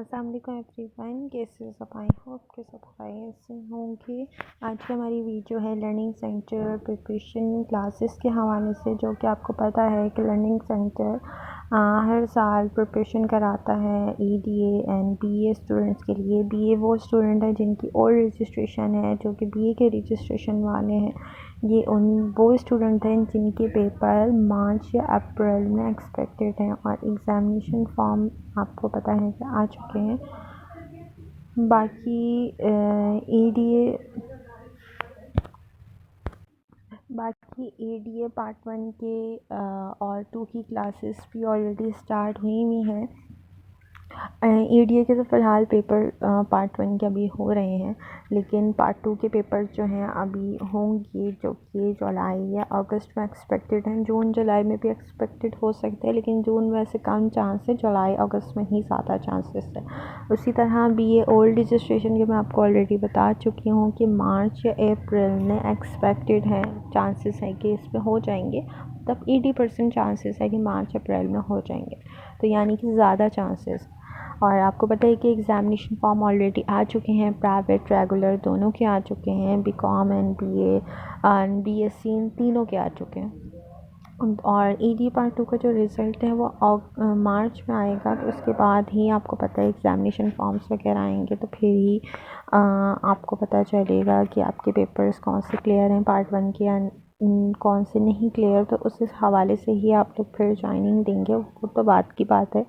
अस्सलाम वालेकुम एवरीवन, कैसे हो सब? आई होप के सब खैरियत से होंगे। आज की हमारी वीडियो है लर्निंग सेंटर प्रिपरेशन क्लासेस के हवाले से। जो कि आपको पता है कि लर्निंग सेंटर हर साल प्रिपरेशन कराता है ईडीए एंड बीए स्टूडेंट्स के लिए। बीए वो स्टूडेंट है जिनकी और रजिस्ट्रेशन है, जो कि बीए के रजिस्ट्रेशन वाले हैं। ये वो स्टूडेंट हैं जिनके पेपर मार्च या अप्रैल में एक्सपेक्टेड हैं और एग्ज़ामिनेशन फॉर्म आपको पता है कि आ चुके हैं। बाकी एडीए पार्ट 1 के और 2 की क्लासेस भी ऑलरेडी स्टार्ट हुई हैं। एडीए के तो फ़िलहाल पेपर पार्ट 1 के अभी हो रहे हैं, लेकिन पार्ट 2 के पेपर जो हैं अभी होंगे, जो कि जुलाई या अगस्त में एक्सपेक्टेड हैं। जून जुलाई में भी एक्सपेक्टेड हो सकते हैं, लेकिन जून में से कम चांस है, जुलाई अगस्त में ही ज़्यादा चांसेस है। उसी तरह बीए ओल्ड रजिस्ट्रेशन के मैं आपको ऑलरेडी बता चुकी हूँ कि मार्च या अप्रैल में एक्सपेक्टेड हैं, चांसेस हैं कि इसमें हो जाएंगे। तब 80% चांसेस है कि मार्च अप्रैल में हो जाएंगे, तो यानी कि ज़्यादा चांसेस। और आपको पता है कि एग्ज़ामिनेशन फॉर्म ऑलरेडी आ चुके हैं, प्राइवेट रेगुलर दोनों के आ चुके हैं। BCom and BA and BSc इन तीनों के आ चुके हैं। और ईडी पार्ट 2 का जो रिज़ल्ट है वो मार्च में आएगा, तो उसके बाद ही आपको पता है एग्ज़ामिनेशन फॉर्म्स वगैरह आएंगे, तो फिर ही आपको पता चलेगा कि आपके पेपर्स कौन से क्लियर हैं पार्ट 1 के या कौन से नहीं क्लियर। तो उस हवाले से ही आप लोग फिर ज्वाइनिंग देंगे, वो तो बात की बात है।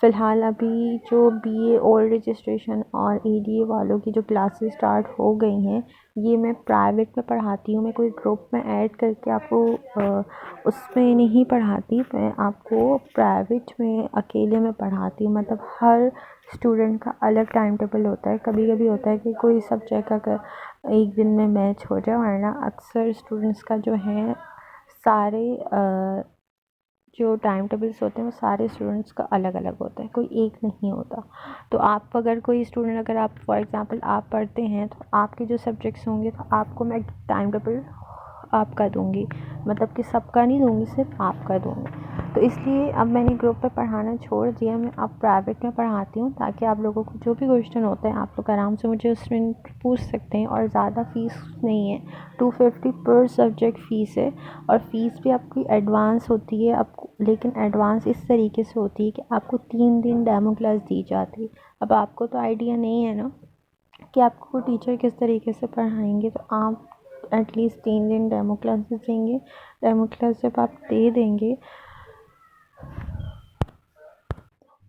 फ़िलहाल अभी जो बीए ओल्ड रजिस्ट्रेशन और ईडीए वालों की जो क्लासेस स्टार्ट हो गई हैं, ये मैं प्राइवेट में पढ़ाती हूँ। मैं कोई ग्रुप में ऐड करके आपको उसमें नहीं पढ़ाती, मैं आपको प्राइवेट में अकेले में पढ़ाती हूँ। मतलब हर स्टूडेंट का अलग टाइम टेबल होता है। कभी कभी होता है कि कोई सब्जेक्ट अगर एक दिन में मैच हो जाए, वरना अक्सर स्टूडेंट्स का जो है सारे जो टाइम टेबल्स होते हैं वो सारे स्टूडेंट्स का अलग अलग होता है, कोई एक नहीं होता। तो आप अगर कोई स्टूडेंट, अगर आप फॉर एग्ज़ाम्पल आप पढ़ते हैं, तो आपके जो सब्जेक्ट्स होंगे तो आपको मैं टाइम टेबल आपका दूंगी, मतलब कि सबका नहीं दूंगी, सिर्फ आपका दूंगी। तो इसलिए अब मैंने ग्रुप पे पढ़ाना छोड़ दिया, मैं अब प्राइवेट में पढ़ाती हूँ, ताकि आप लोगों को जो भी क्वेश्चन होते हैं आप लोग आराम से मुझे उसमें पूछ सकते हैं। और ज़्यादा फ़ीस नहीं है, 250 पर सब्जेक्ट फ़ीस है। और फ़ीस भी आपकी एडवांस होती है आपको, लेकिन एडवांस इस तरीके से होती है कि आपको 3 दिन डेमो क्लास दी जाती है। अब आपको तो आइडिया नहीं है ना कि आपको टीचर किस तरीके से पढ़ाएंगे, तो आप एटलीस्ट 3 दिन डेमो क्लासेस देंगे। डेमो क्लास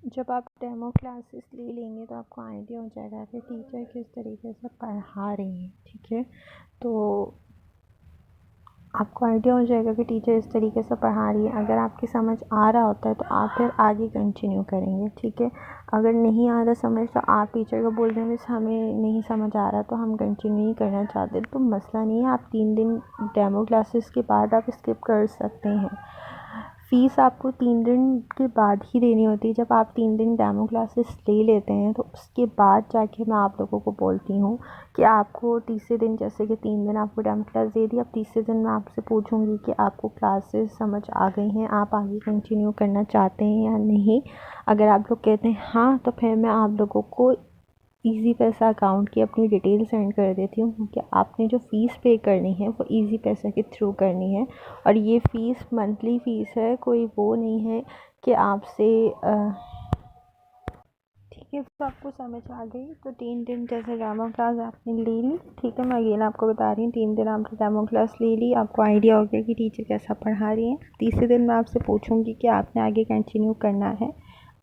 जब आप डेमो क्लासेस ले लेंगे तो आपको आइडिया हो जाएगा कि टीचर किस तरीके से पढ़ा रही है। ठीक है, तो आपको आइडिया हो जाएगा कि टीचर इस तरीके से पढ़ा रही है। अगर आपकी समझ आ रहा होता है तो आप फिर आगे कंटिन्यू करेंगे। ठीक है, अगर नहीं आ रहा समझ तो आप टीचर को बोल देंगे हमें नहीं समझ आ रहा, तो हम कंटिन्यू नहीं करना चाहते, तो मसला नहीं है। आप 3 दिन डेमो क्लासेस के बाद आप स्किप कर सकते हैं। फ़ीस आपको 3 दिन के बाद ही देनी होती है। जब आप 3 दिन डेमो क्लासेस ले लेते हैं तो उसके बाद जाके मैं आप लोगों को बोलती हूँ कि आपको तीसरे दिन, जैसे कि 3 दिन आपको डेमो क्लास दे दी, अब तीसरे दिन मैं आपसे पूछूंगी कि आपको क्लासेस समझ आ गई हैं, आप आगे कंटिन्यू करना चाहते हैं या नहीं। अगर आप लोग कहते हैं हाँ, तो फिर मैं आप लोगों को ईज़ी पैसा अकाउंट की अपनी डिटेल सेंड कर देती हूँ, क्योंकि आपने जो फ़ीस पे करनी है वो ईज़ी पैसा के थ्रू करनी है। और ये फ़ीस मंथली फ़ीस है, कोई वो नहीं है कि आपसे ठीक है। तो आपको समझ आ गई। तो 3 दिन जैसे डेमो क्लास आपने ले ली, ठीक है, मैं अगेन आपको बता रही हूँ, 3 दिन आपने डेमो क्लास ले ली, आपको आइडिया हो गया कि टीचर कैसा पढ़ा रही है। तीसरे दिन मैं आपसे पूछूंगी कि आपने आगे कंटिन्यू करना है।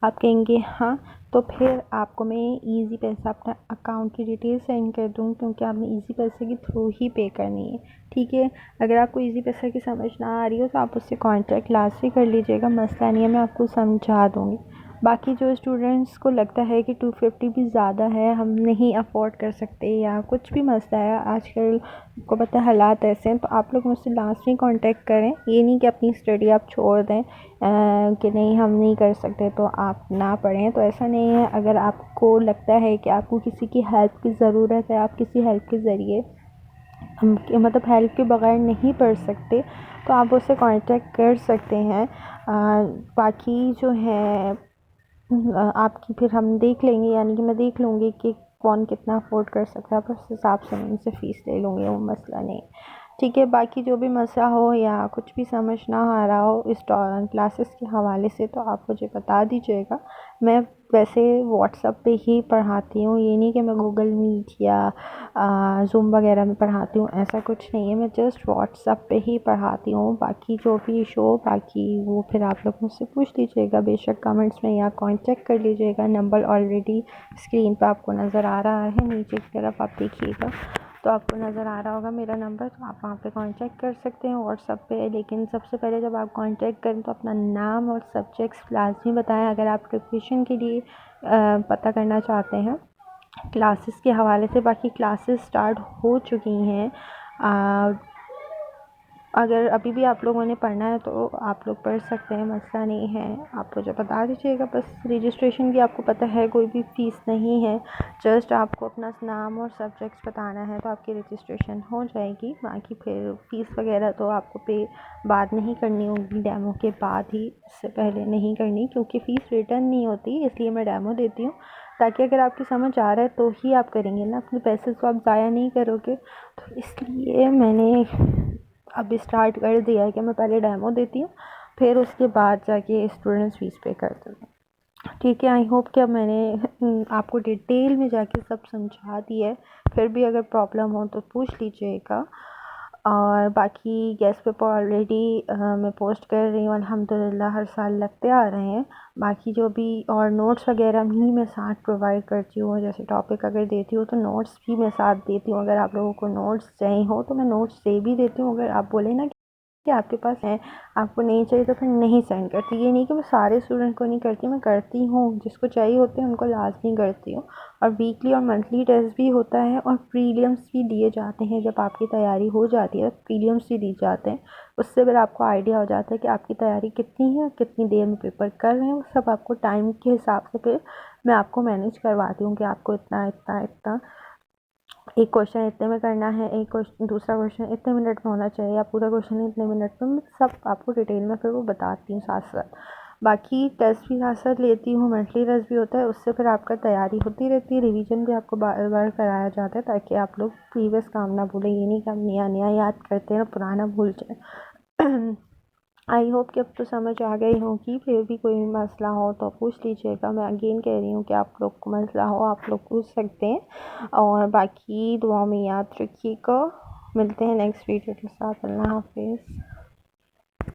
आप कहेंगे हाँ, तो फिर आपको मैं ईज़ी पैसा अपना अकाउंट की डिटेल सेंड कर दूँ, क्योंकि आपने ईज़ी पैसे के थ्रू ही पे करनी है। ठीक है, अगर आपको ईज़ी पैसा की समझ ना आ रही हो तो आप उससे कॉन्टैक्ट लास्ट से कर लीजिएगा, मसला नहीं है, मैं आपको समझा दूँगी। बाकी जो स्टूडेंट्स को लगता है कि 250 भी ज़्यादा है, हम नहीं अफोर्ड कर सकते, या कुछ भी मसला है, आजकल आपको पता है हालात ऐसे हैं, तो आप लोग मुझसे लास्ट में कांटेक्ट करें। ये नहीं कि अपनी स्टडी आप छोड़ दें कि नहीं हम नहीं कर सकते तो आप ना पढ़ें, तो ऐसा नहीं है। अगर आपको लगता है कि आपको किसी की हेल्प की ज़रूरत है, आप किसी हेल्प के ज़रिए मतलब हेल्प के बगैर नहीं पढ़ सकते, तो आप उससे कांटेक्ट कर सकते हैं। बाकी जो है आपकी फिर हम देख लेंगे, यानी कि मैं देख लूँगी कि कौन कितना अफोर्ड कर सकता है, बस उस हिसाब से मैं उनसे फ़ीस ले लूँगी, वो मसला नहीं। ठीक है, बाकी जो भी मसला हो या कुछ भी समझ ना आ रहा हो इस क्लासेस के हवाले से तो आप मुझे बता दीजिएगा। मैं वैसे व्हाट्सएप पे ही पढ़ाती हूँ, ये नहीं कि मैं गूगल मीट या ज़ूम वगैरह में पढ़ाती हूँ, ऐसा कुछ नहीं है। मैं जस्ट व्हाट्सएप पे ही पढ़ाती हूँ। बाकी जो भी इशू हो बाकी वो फिर आप लोग मुझसे पूछ लीजिएगा बेशक कमेंट्स में, या कांटेक्ट कर लीजिएगा। नंबर ऑलरेडी स्क्रीन पे आपको नज़र आ रहा है, नीचे की तरफ आप देखिएगा तो आपको नज़र आ रहा होगा मेरा नंबर, तो आप वहाँ पे कांटेक्ट कर सकते हैं व्हाट्सएप पे। लेकिन सबसे पहले जब आप कांटेक्ट करें तो अपना नाम और सब्जेक्ट्स लाजमी बताएं, अगर आप रिविज़न के लिए पता करना चाहते हैं क्लासेस के हवाले से। बाकी क्लासेस स्टार्ट हो चुकी हैं, अगर अभी भी आप लोगों ने पढ़ना है तो आप लोग पढ़ सकते हैं, मसला नहीं है। आप मुझे बता दीजिएगा, बस रजिस्ट्रेशन की आपको पता है कोई भी फ़ीस नहीं है, जस्ट आपको अपना नाम और सब्जेक्ट्स बताना है तो आपकी रजिस्ट्रेशन हो जाएगी। बाकी फिर फ़ीस वगैरह तो आपको पे बाद में ही करनी होगी, डेमो के बाद ही, इससे पहले नहीं करनी, क्योंकि फ़ीस रिटर्न नहीं होती, इसलिए मैं डेमो देती हूँ ताकि अगर आपकी समझ आ रहा है तो ही आप करेंगे ना, अपने पैसे तो आप ज़ाया नहीं करोगे। तो इसलिए मैंने अभी स्टार्ट कर दिया है कि मैं पहले डेमो देती हूँ, फिर उसके बाद जाके स्टूडेंट्स फ़ीस पे करते हैं। ठीक है, आई होप कि अब मैंने आपको डिटेल में जाके सब समझा दिया है। फिर भी अगर प्रॉब्लम हो तो पूछ लीजिएगा। और बाकी गेस्ट पेपर ऑलरेडी मैं पोस्ट कर रही हूँ अल्हम्दुलिल्लाह, हर साल लगते आ रहे हैं। बाकी जो भी और नोट्स वगैरह भी मैं साथ प्रोवाइड करती हूँ, जैसे टॉपिक अगर देती हूँ तो नोट्स भी मैं साथ देती हूँ। अगर आप लोगों को नोट्स चाहिए हो तो मैं नोट्स दे भी देती हूँ। अगर आप बोले ना कि आपके पास है, आपको नहीं चाहिए तो फिर नहीं सेंड करती। ये नहीं कि मैं सारे स्टूडेंट को नहीं करती, मैं करती हूँ, जिसको चाहिए होते हैं उनको लाजमी करती हूँ। और वीकली और मंथली टेस्ट भी होता है और प्रीलिम्स भी दिए जाते हैं। जब आपकी तैयारी हो जाती है प्रीलिम्स भी दिए जाते हैं, उससे फिर आपको आइडिया हो जाता है कि आपकी तैयारी कितनी है, कितनी देर में पेपर कर रहे हैं। वो सब आपको टाइम के हिसाब से फिर मैं आपको मैनेज करवाती हूँ कि आपको इतना इतना इतना, एक क्वेश्चन इतने में करना है, एक क्वेश्चन दूसरा क्वेश्चन इतने मिनट में होना चाहिए, या पूरा क्वेश्चन इतने मिनट में, मैं सब आपको डिटेल में फिर वो बताती हूँ साथ साथ। बाकी टेस्ट भी साथ साथ लेती हूँ, मंथली टेस्ट भी होता है, उससे फिर आपका तैयारी होती रहती है। रिवीजन भी आपको बार बार कराया जाता है ताकि आप लोग प्रीवियस काम ना भूलें। ये नहीं कि हम नया नया याद करते हैं पुराना भूल जाए। आई होप कि अब तो समझ आ गई होगी। फिर भी कोई मसला हो तो पूछ लीजिएगा। मैं अगेन कह रही हूँ कि आप लोग को मसला हो आप लोग पूछ सकते हैं। और बाकी दुआ में याद रखिएगा। मिलते हैं नेक्स्ट वीडियो के साथ। अल्लाह हाफिज़।